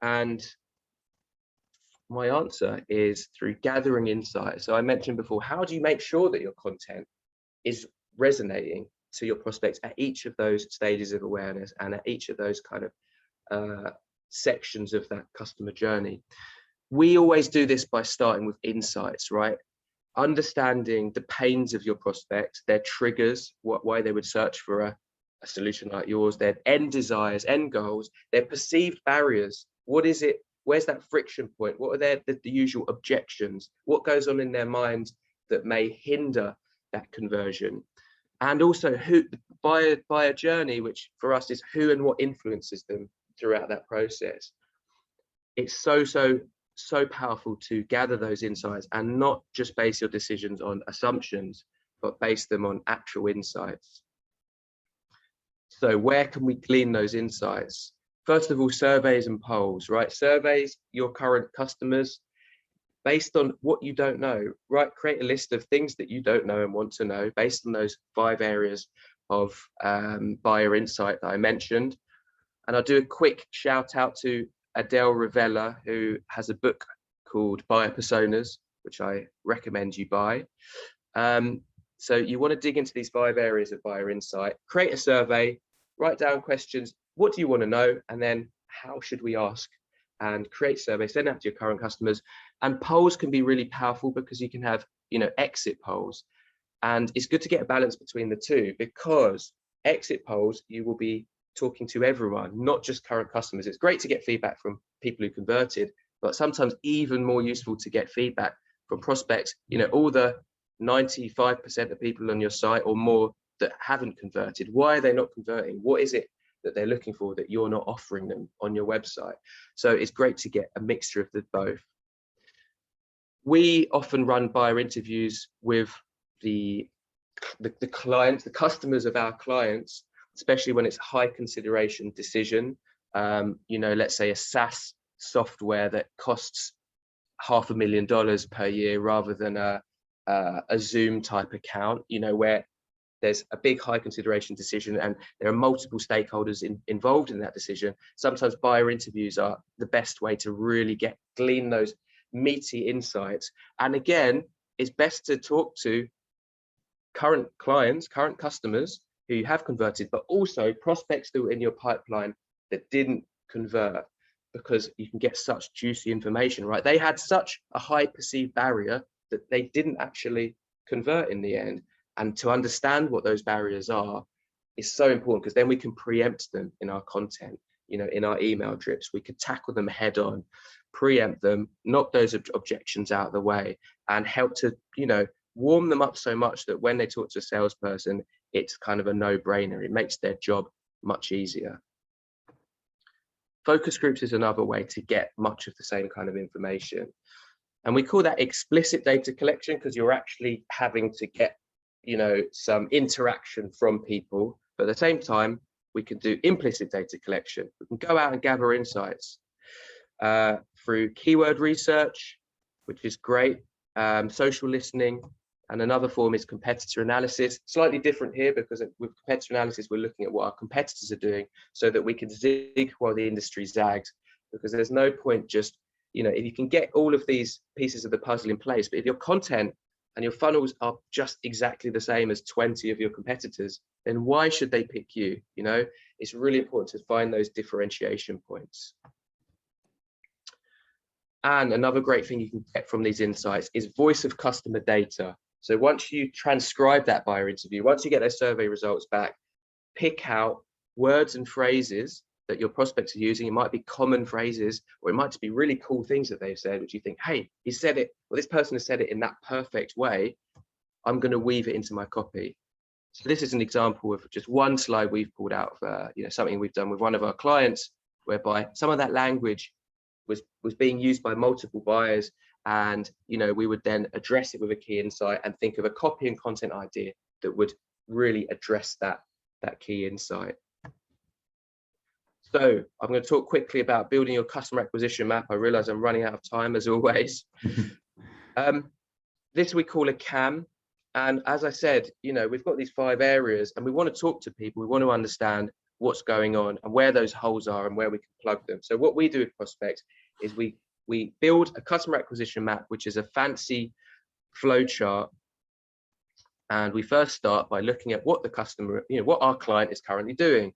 And my answer is through gathering insights. So I mentioned before, how do you make sure that your content is resonating to your prospects at each of those stages of awareness and at each of those kind of sections of that customer journey? We always do this by starting with insights, right? Understanding the pains of your prospects, their triggers, why they would search for a solution like yours, their end desires, end goals, their perceived barriers. What is it? Where's that friction point? What are the usual objections? What goes on in their minds that may hinder that conversion? And also who, by a journey, which for us is who and what influences them throughout that process. It's so powerful to gather those insights and not just base your decisions on assumptions, but base them on actual insights. So where can we glean those insights? First of all, surveys and polls, right? Surveys your current customers based on what you don't know, right? Create a list of things that you don't know and want to know based on those 5 areas of buyer insight that I mentioned. And I'll do a quick shout out to Adele Ravella, who has a book called Buyer Personas, which I recommend you buy. So you want to dig into these 5 areas of buyer insight, create a survey, write down questions. What do you want to know? And then how should we ask? And create surveys, send out to your current customers. And polls can be really powerful because you can have, exit polls. And it's good to get a balance between the two, because exit polls, you will be talking to everyone, not just current customers. It's great to get feedback from people who converted, but sometimes even more useful to get feedback from prospects, all the 95% of people on your site or more that haven't converted. Why are they not converting? What is it that they're looking for that you're not offering them on your website? So it's great to get a mixture of the both. We often run buyer interviews with the clients, the customers of our clients, especially when it's a high consideration decision. Let's say a SaaS software that costs $500,000 per year rather than a Zoom type account, where there's a big high consideration decision and there are multiple stakeholders involved in that decision. Sometimes buyer interviews are the best way to really glean those meaty insights. And again, it's best to talk to current clients, current customers who you have converted, but also prospects that were in your pipeline that didn't convert, because you can get such juicy information, right? They had such a high perceived barrier that they didn't actually convert in the end. And to understand what those barriers are is so important, because then we can preempt them in our content, in our email drips. We could tackle them head on, preempt them, knock those objections out of the way, and help to, warm them up so much that when they talk to a salesperson, it's kind of a no-brainer. It makes their job much easier. Focus groups is another way to get much of the same kind of information. And we call that explicit data collection, because you're actually having to get some interaction from people. But at the same time, we can do implicit data collection. We can go out and gather insights through keyword research, which is great, social listening, and another form is competitor analysis. Slightly different here, because with competitor analysis, we're looking at what our competitors are doing so that we can zig while the industry zags, because there's no point just, if you can get all of these pieces of the puzzle in place, but if your content and your funnels are just exactly the same as 20 of your competitors, then why should they pick you? It's really important to find those differentiation points. And another great thing you can get from these insights is voice of customer data. So once you transcribe that buyer interview, once you get those survey results back, pick out words and phrases that your prospects are using. It might be common phrases, or it might just be really cool things that they've said, which you think, hey, he said it, or this person has said it in that perfect way. I'm going to weave it into my copy. So this is an example of just one slide we've pulled out of something we've done with one of our clients, whereby some of that language was being used by multiple buyers, and we would then address it with a key insight and think of a copy and content idea that would really address that key insight. So I'm going to talk quickly about building your customer acquisition map. I realize I'm running out of time as always. This we call a CAM. And as I said, we've got these 5 areas and we want to talk to people. We want to understand what's going on and where those holes are and where we can plug them. So what we do with prospects is we build a customer acquisition map, which is a fancy flow chart. And we first start by looking at what the customer, what our client is currently doing.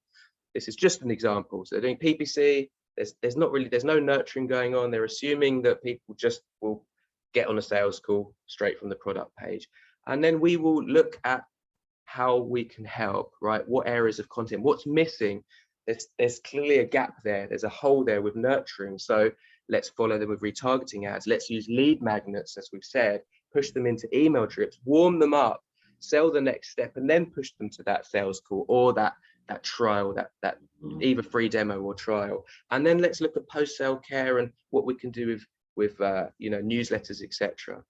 This is just an example. So they're doing PPC. There's no nurturing going on. They're assuming that people just will get on a sales call straight from the product page. And then we will look at how we can help, right? What areas of content, what's missing? There's clearly a gap there. There's a hole there with nurturing. So let's follow them with retargeting ads. Let's use lead magnets, as we've said, push them into email drips, warm them up, sell the next step, and then push them to that sales call or that trial, that either free demo or trial. And then let's look at post-sale care and what we can do with newsletters, etc.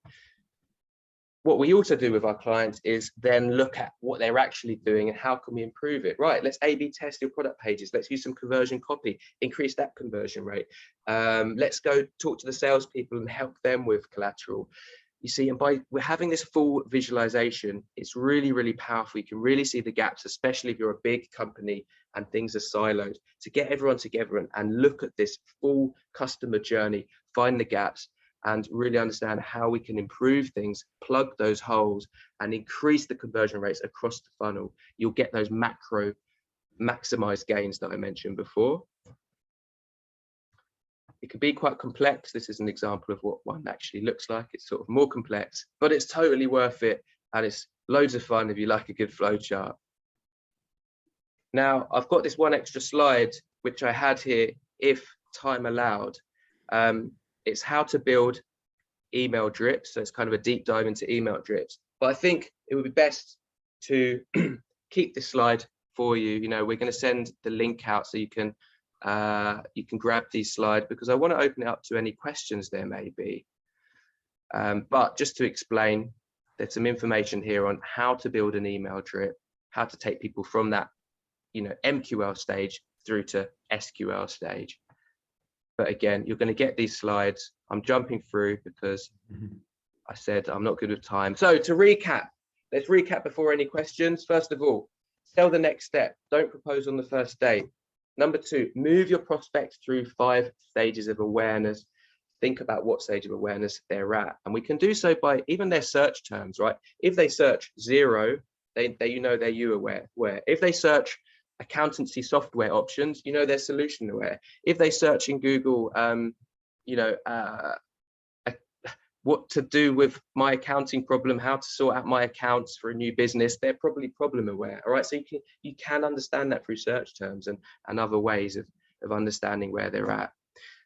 what we also do with our clients is then look at what they're actually doing and how can we improve it. Right, let's A/B test your product pages. Let's use some conversion copy, increase that conversion rate. Let's go talk to the salespeople and help them with collateral. You see, and we're having this full visualization, it's really, really powerful. You can really see the gaps, especially if you're a big company and things are siloed. To get everyone together and look at this full customer journey, find the gaps, and really understand how we can improve things, plug those holes, and increase the conversion rates across the funnel. You'll get those macro maximized gains that I mentioned before. It can be quite complex. This is an example of what one actually looks like. It's sort of more complex, but it's totally worth it. And it's loads of fun if you like a good flow chart. Now, I've got this one extra slide, which I had here, if time allowed. It's how to build email drips. So it's kind of a deep dive into email drips. But I think it would be best to keep this slide for you. You know, we're going to send the link out so you can grab these slides, because I want to open it up to any questions there may be. But just to explain, there's some information here on how to build an email drip, how to take people from that, you know, MQL stage through to SQL stage. But again, you're going to get these slides. I'm jumping through because I said I'm not good with time. So to recap, let's recap before any questions. First of all, sell the next step. Don't propose on the first date. Number 2, move your prospect through 5 stages of awareness. Think about what stage of awareness they're at. And we can do so by even their search terms, right? If they search Xero, they you know they're you aware. If they search accountancy software options, you know they're solution aware. If they search in Google, you know, what to do with my accounting problem, how to sort out my accounts for a new business, they're probably problem aware. All right, so you can understand that through search terms and other ways of understanding where they're at.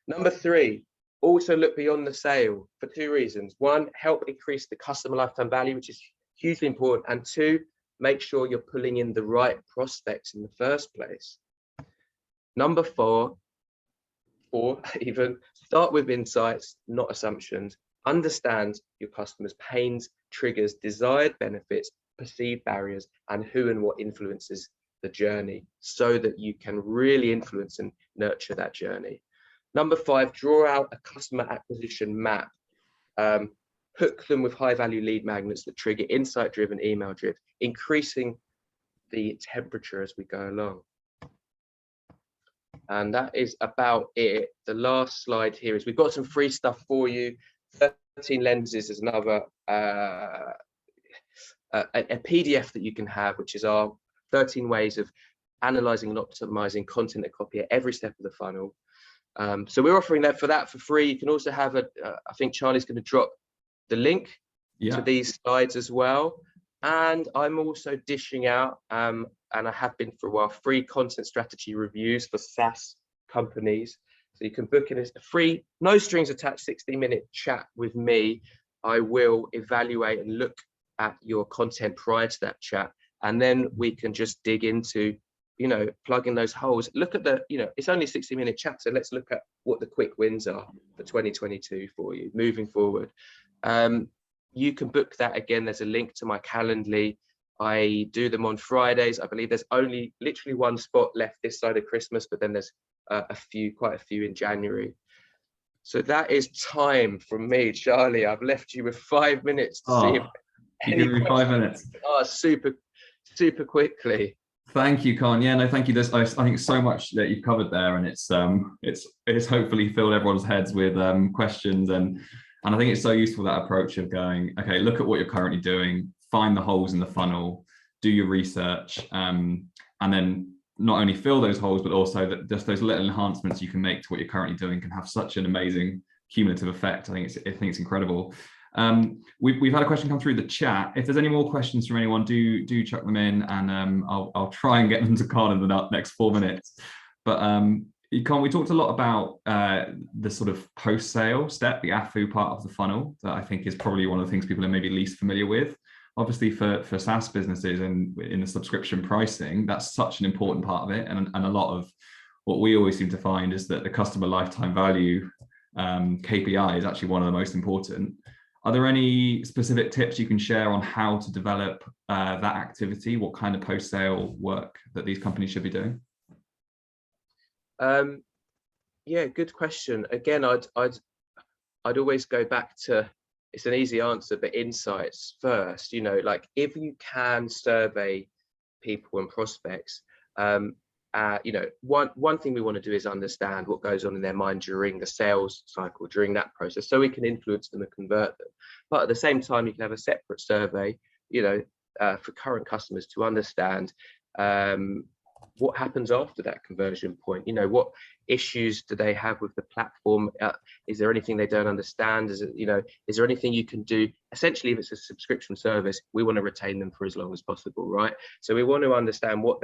Number 3, also look beyond the sale for 2 reasons. 1, help increase the customer lifetime value, which is hugely important. And 2, make sure you're pulling in the right prospects in the first place. Number 4, even start with insights, not assumptions. Understand your customers' pains, triggers, desired benefits, perceived barriers, and who and what influences the journey, so that you can really influence and nurture that journey. Number 5, draw out a customer acquisition map. Hook them with high-value lead magnets that trigger insight-driven email drift, increasing the temperature as we go along. And that is about it. The last slide here is we've got some free stuff for you. 13 lenses is another a PDF that you can have, which is our 13 ways of analyzing and optimizing content and copy at every step of the funnel. So we're offering that for free. You can also have I think Charlie's going to drop the link to these slides as well. And I'm also dishing out, and I have been for a while, free content strategy reviews for SaaS companies. So you can book in a free, no strings attached 60-minute chat with me. I will evaluate and look at your content prior to that chat. And then we can just dig into, you know, plugging those holes. Look at the, you know, it's only a 60-minute chat. So let's look at what the quick wins are for 2022 for you moving forward. You can book that again. There's a link to my Calendly. I do them on Fridays. I believe there's only literally 1 spot left this side of Christmas, but then there's quite a few in January. So that is time from me, Charlie. I've left you with 5 minutes to see if you give me 5 minutes. Super quickly. Thank you, Con. Yeah, no, thank you. I think so much that you've covered there, and it's hopefully filled everyone's heads with questions, and I think it's so useful, that approach of going, okay, look at what you're currently doing, find the holes in the funnel, do your research, and then not only fill those holes, but also that just those little enhancements you can make to what you're currently doing can have such an amazing cumulative effect. I think it's incredible. We've had a question come through the chat. If there's any more questions from anyone, do chuck them in, and I'll try and get them to Con in the next 4 minutes. But Con, we talked a lot about the sort of post-sale step, the AfFu part of the funnel, that I think is probably one of the things people are maybe least familiar with. Obviously, for SaaS businesses and in the subscription pricing, that's such an important part of it. And a lot of what we always seem to find is that the customer lifetime value KPI is actually one of the most important. Are there any specific tips you can share on how to develop that activity? What kind of post-sale work that these companies should be doing? Yeah, good question. Again, I'd always go back to, it's an easy answer, but insights first. You know, like if you can survey people and prospects, you know, one thing we want to do is understand what goes on in their mind during the sales cycle, during that process, so we can influence them and convert them. But at the same time, you can have a separate survey, you know, for current customers to understand what happens after that conversion point. You know, what issues do they have with the platform? Is there anything they don't understand? Is it, you know, is there anything you can do? Essentially, if it's a subscription service, we want to retain them for as long as possible, right? So we want to understand what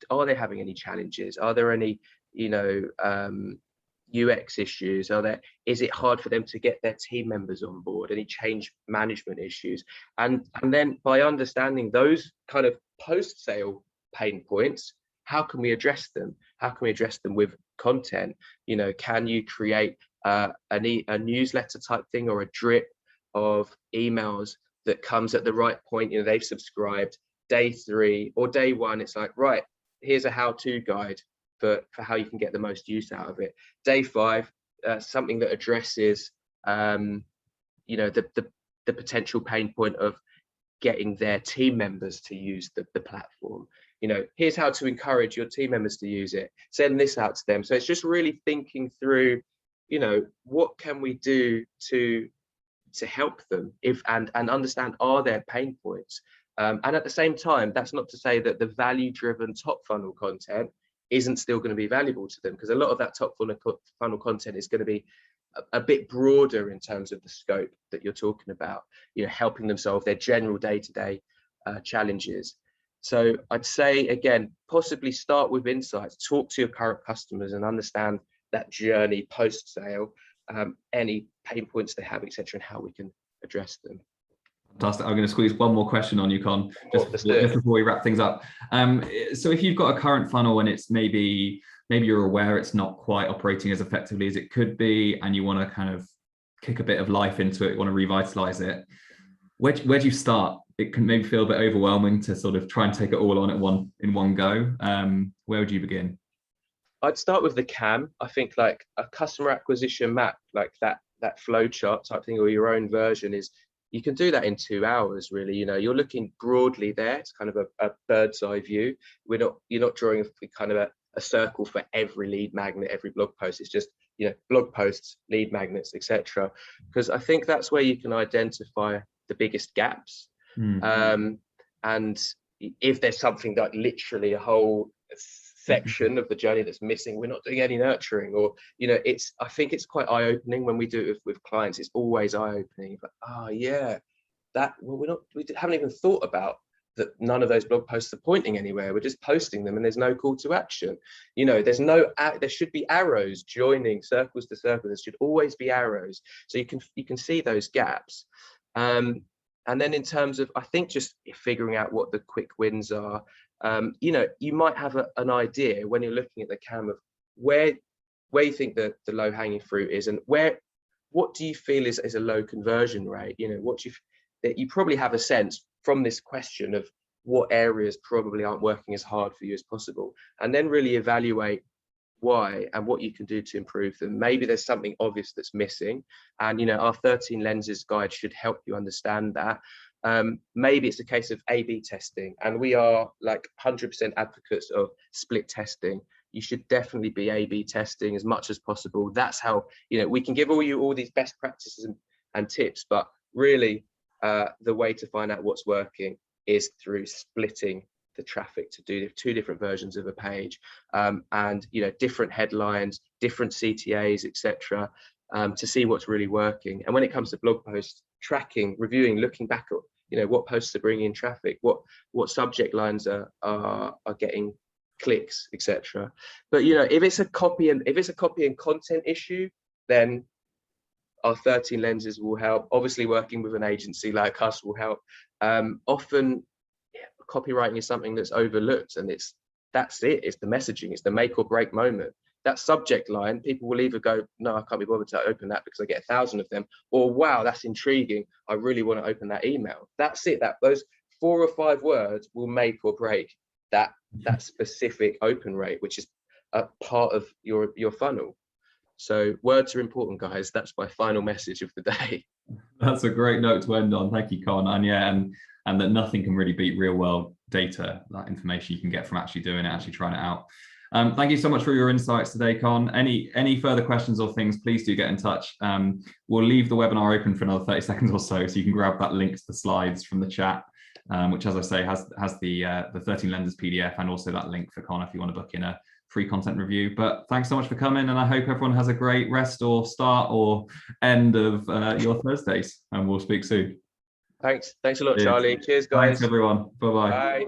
are they having any challenges? Are there any, you know, UX issues? Is it hard for them to get their team members on board? Any change management issues? And then by understanding those kind of post-sale pain points, how can we address them? How can we address them with content? You know, can you create a newsletter type thing, or a drip of emails that comes at the right point? You know, they've subscribed day 3 or day 1. It's like, right, here's a how-to guide for how you can get the most use out of it. Day 5, something that addresses, you know, the potential pain point of getting their team members to use the platform. You know, here's how to encourage your team members to use it. Send this out to them. So it's just really thinking through, you know, what can we do to help them and understand, are there pain points? And at the same time, that's not to say that the value-driven top funnel content isn't still going to be valuable to them, because a lot of that top funnel content is going to be a bit broader in terms of the scope that you're talking about, you know, helping them solve their general day-to-day challenges. So I'd say, again, possibly start with insights, talk to your current customers and understand that journey post-sale, any pain points they have, etc., and how we can address them. Fantastic. I'm going to squeeze one more question on you, Con, just before we wrap things up. So if you've got a current funnel and it's maybe you're aware it's not quite operating as effectively as it could be, and you want to kind of kick a bit of life into it, you want to revitalize it, where do you start? It can maybe feel a bit overwhelming to sort of try and take it all on in one go. Where would you begin? I'd start with the CAM. I think like a customer acquisition map, like that flow chart type thing, or your own version, is you can do that in 2 hours, really. You know, you're looking broadly there. It's kind of a bird's eye view. You're not drawing a kind of a circle for every lead magnet, every blog post. It's just, you know, blog posts, lead magnets, etc. Because I think that's where you can identify the biggest gaps. And if there's something like literally a whole section of the journey that's missing, we're not doing any nurturing, or, you know, I think it's quite eye-opening when we do it with clients. It's always eye-opening. Like, oh yeah, we haven't even thought about that. None of those blog posts are pointing anywhere. We're just posting them and there's no call to action. You know, there should be arrows joining circles to circles. There should always be arrows, so you can see those gaps. And then in terms of, I think, just figuring out what the quick wins are, you know, you might have an idea when you're looking at the CAM of where you think the low hanging fruit is, and what do you feel is a low conversion rate? You know, that you probably have a sense from this question of what areas probably aren't working as hard for you as possible, and then really evaluate why and what you can do to improve them. Maybe there's something obvious that's missing, and, you know, our 13 lenses guide should help you understand that. Maybe it's a case of A/B testing, and we are like 100% advocates of split testing. You should definitely be A/B testing as much as possible. That's how, you know, we can give all these best practices and tips, but really the way to find out what's working is through splitting the traffic to do 2 different versions of a page, and, you know, different headlines, different CTAs, etc., to see what's really working. And when it comes to blog posts, tracking, reviewing, looking back at, you know, what posts are bringing in traffic, what subject lines are getting clicks, etc. But, you know, if it's a copy and content issue, then our 13 lenses will help. Obviously, working with an agency like us will help. Often copywriting is something that's overlooked, and that's it. It's the messaging. It's the make or break moment. that subject line, people will either go, no, I can't be bothered to open that because I get 1,000 of them, or wow, that's intriguing, I really want to open that email. That's it. Those 4 or 5 words will make or break that specific open rate, which is a part of your funnel. So words are important, guys. That's my final message of the day. That's a great note to end on. Thank you, Con. And yeah, and that nothing can really beat real world data, that information you can get from actually doing it, actually trying it out. Thank you so much for your insights today, Con. Any further questions or things, please do get in touch. We'll leave the webinar open for another 30 seconds or so you can grab that link to the slides from the chat, which, as I say, has the 13 lenses PDF and also that link for Con if you want to book in a free content review. But thanks so much for coming, and I hope everyone has a great rest or start or end of your Thursdays, and we'll speak soon. Thanks a lot, Charlie. Cheers, guys. Thanks, everyone. Bye-bye. Bye.